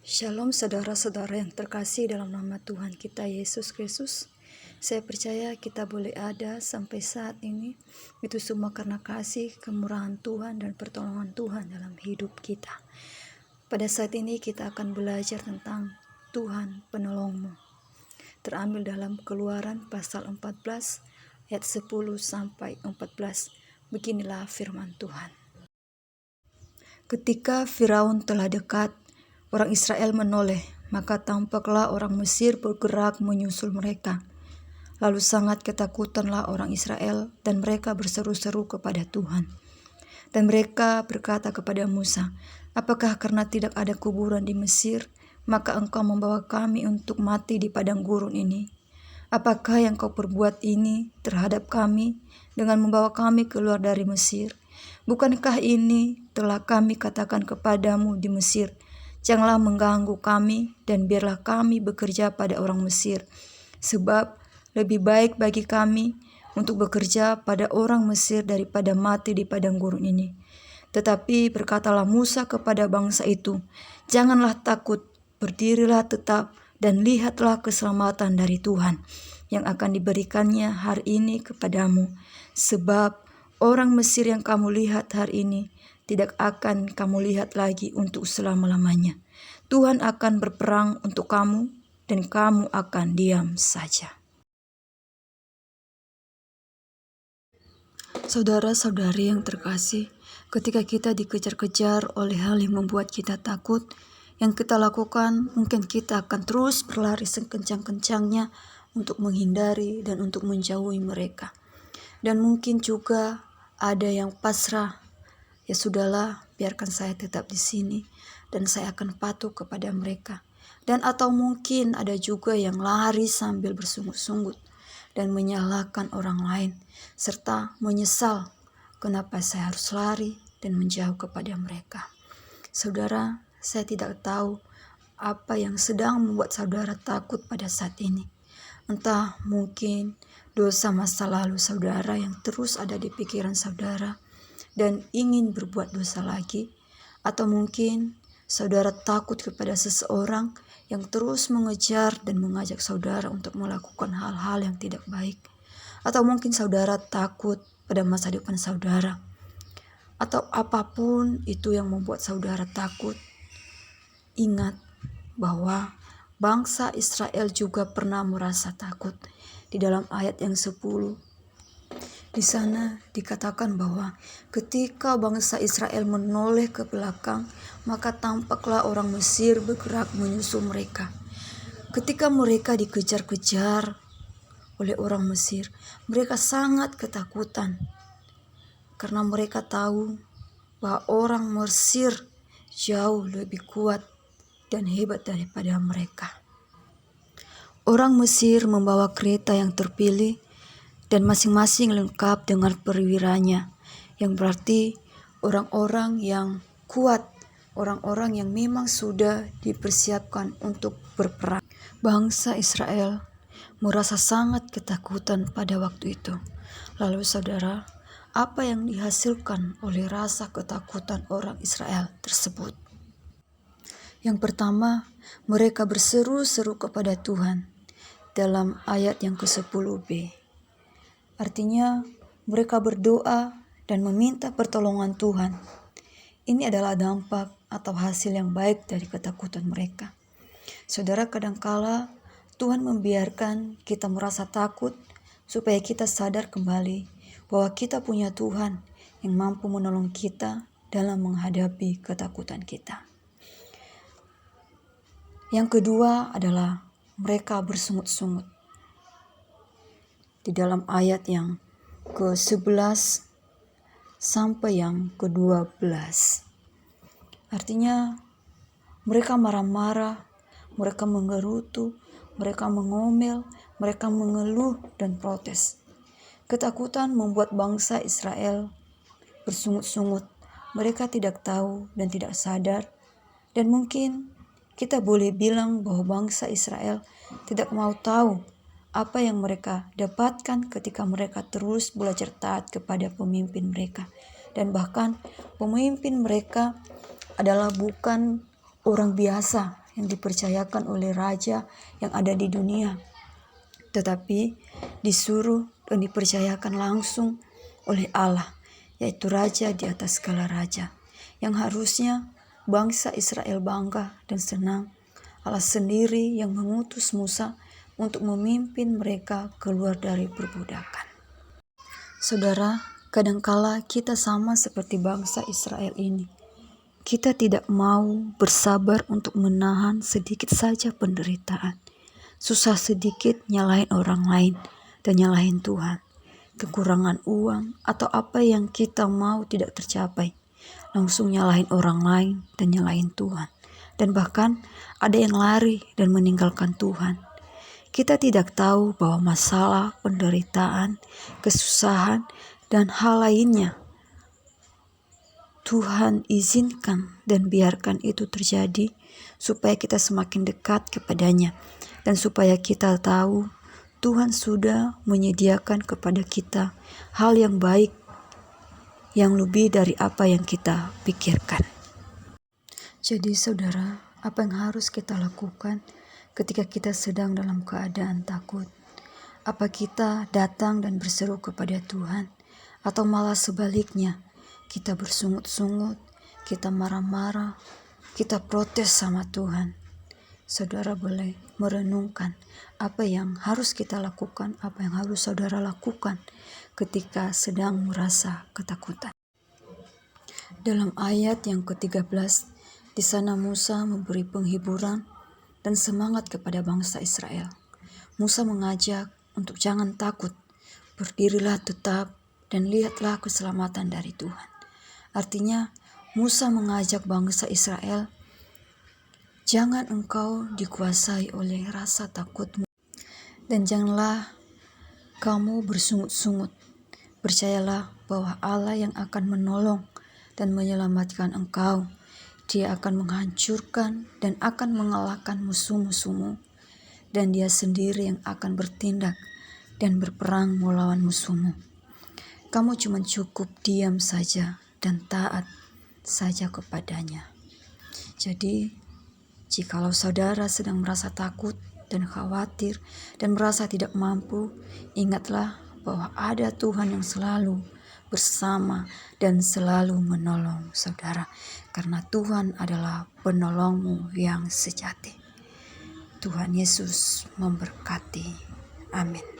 Shalom saudara-saudara yang terkasih dalam nama Tuhan kita Yesus Kristus. Saya percaya kita boleh ada sampai saat ini, itu semua karena kasih, kemurahan Tuhan dan pertolongan Tuhan dalam hidup kita. Pada saat ini kita akan belajar tentang Tuhan penolongmu. Terambil dalam Keluaran pasal 14 ayat 10 sampai 14. Beginilah firman Tuhan. Ketika Firaun telah dekat, orang Israel menoleh, maka tampaklah orang Mesir bergerak menyusul mereka. Lalu sangat ketakutanlah orang Israel dan mereka berseru-seru kepada Tuhan. Dan mereka berkata kepada Musa, "Apakah karena tidak ada kuburan di Mesir, maka engkau membawa kami untuk mati di padang gurun ini? Apakah yang kau perbuat ini terhadap kami dengan membawa kami keluar dari Mesir? Bukankah ini telah kami katakan kepadamu di Mesir, janganlah mengganggu kami dan biarlah kami bekerja pada orang Mesir, sebab lebih baik bagi kami untuk bekerja pada orang Mesir daripada mati di padang gurun ini." Tetapi berkatalah Musa kepada bangsa itu, "Janganlah takut, berdirilah tetap dan lihatlah keselamatan dari Tuhan yang akan diberikannya hari ini kepadamu, sebab orang Mesir yang kamu lihat hari ini tidak akan kamu lihat lagi untuk selama-lamanya. Tuhan akan berperang untuk kamu dan kamu akan diam saja." Saudara-saudari yang terkasih, ketika kita dikejar-kejar oleh hal yang membuat kita takut, yang kita lakukan mungkin kita akan terus berlari sekencang-kencangnya untuk menghindari dan untuk menjauhi mereka. Dan mungkin juga ada yang pasrah, "Ya sudahlah, biarkan saya tetap di sini dan saya akan patuh kepada mereka." Dan atau mungkin ada juga yang lari sambil bersungut-sungut dan menyalahkan orang lain, serta menyesal kenapa saya harus lari dan menjauh kepada mereka. Saudara, saya tidak tahu apa yang sedang membuat saudara takut pada saat ini. Entah mungkin dosa masa lalu saudara yang terus ada di pikiran saudara dan ingin berbuat dosa lagi, atau mungkin saudara takut kepada seseorang yang terus mengejar dan mengajak saudara untuk melakukan hal-hal yang tidak baik, atau mungkin saudara takut pada masa depan saudara, atau apapun itu yang membuat saudara takut. Ingat bahwa bangsa Israel juga pernah merasa takut. Di dalam ayat yang 10, di sana dikatakan bahwa ketika bangsa Israel menoleh ke belakang, maka tampaklah orang Mesir bergerak menyusul mereka. Ketika mereka dikejar-kejar oleh orang Mesir, mereka sangat ketakutan karena mereka tahu bahwa orang Mesir jauh lebih kuat dan hebat daripada mereka. Orang Mesir membawa kereta yang terpilih dan masing-masing lengkap dengan perwiranya, yang berarti orang-orang yang kuat, orang-orang yang memang sudah dipersiapkan untuk berperang. Bangsa Israel merasa sangat ketakutan pada waktu itu. Lalu saudara, apa yang dihasilkan oleh rasa ketakutan orang Israel tersebut? Yang pertama, mereka berseru-seru kepada Tuhan dalam ayat yang ke-10b. Artinya, mereka berdoa dan meminta pertolongan Tuhan. Ini adalah dampak atau hasil yang baik dari ketakutan mereka. Saudara, kadangkala Tuhan membiarkan kita merasa takut supaya kita sadar kembali bahwa kita punya Tuhan yang mampu menolong kita dalam menghadapi ketakutan kita. Yang kedua adalah mereka bersungut-sungut. Di dalam ayat yang ke-11 sampai yang ke-12. Artinya mereka marah-marah, mereka menggerutu, mereka mengomel, mereka mengeluh dan protes. Ketakutan membuat bangsa Israel bersungut-sungut. Mereka tidak tahu dan tidak sadar. Dan mungkin kita boleh bilang bahwa bangsa Israel tidak mau tahu apa yang mereka dapatkan ketika mereka terus belajar taat kepada pemimpin mereka. Dan bahkan pemimpin mereka adalah bukan orang biasa yang dipercayakan oleh raja yang ada di dunia, tetapi disuruh dan dipercayakan langsung oleh Allah, yaitu Raja di atas segala raja, yang harusnya bangsa Israel bangga dan senang. Allah sendiri yang mengutus Musa untuk memimpin mereka keluar dari perbudakan. Saudara, kadangkala kita sama seperti bangsa Israel ini. Kita tidak mau bersabar untuk menahan sedikit saja penderitaan. Susah sedikit nyalahin orang lain dan nyalahin Tuhan. Kekurangan uang atau apa yang kita mau tidak tercapai, langsung nyalahin orang lain dan nyalahin Tuhan. Dan bahkan ada yang lari dan meninggalkan Tuhan. Kita tidak tahu bahwa masalah, penderitaan, kesusahan, dan hal lainnya Tuhan izinkan dan biarkan itu terjadi supaya kita semakin dekat kepadanya, dan supaya kita tahu Tuhan sudah menyediakan kepada kita hal yang baik, yang lebih dari apa yang kita pikirkan. Jadi saudara, apa yang harus kita lakukan ketika kita sedang dalam keadaan takut? Apa kita datang dan berseru kepada Tuhan? Atau malah sebaliknya, kita bersungut-sungut, kita marah-marah, kita protes sama Tuhan? Saudara boleh merenungkan apa yang harus kita lakukan, apa yang harus saudara lakukan ketika sedang merasa ketakutan. Dalam ayat yang ke-13, di sana Musa memberi penghiburan dan semangat kepada bangsa Israel. Musa mengajak untuk jangan takut, berdirilah tetap dan lihatlah keselamatan dari Tuhan. Artinya Musa mengajak bangsa Israel, jangan engkau dikuasai oleh rasa takutmu dan janganlah kamu bersungut-sungut. Percayalah bahwa Allah yang akan menolong dan menyelamatkan engkau. Dia akan menghancurkan dan akan mengalahkan musuh-musuhmu, dan Dia sendiri yang akan bertindak dan berperang melawan musuhmu. Kamu cuma cukup diam saja dan taat saja kepadanya. Jadi, jikalau saudara sedang merasa takut dan khawatir dan merasa tidak mampu, ingatlah bahwa ada Tuhan yang selalu bersama dan selalu menolong saudara, karena Tuhan adalah penolongmu yang sejati. Tuhan Yesus memberkati. Amin.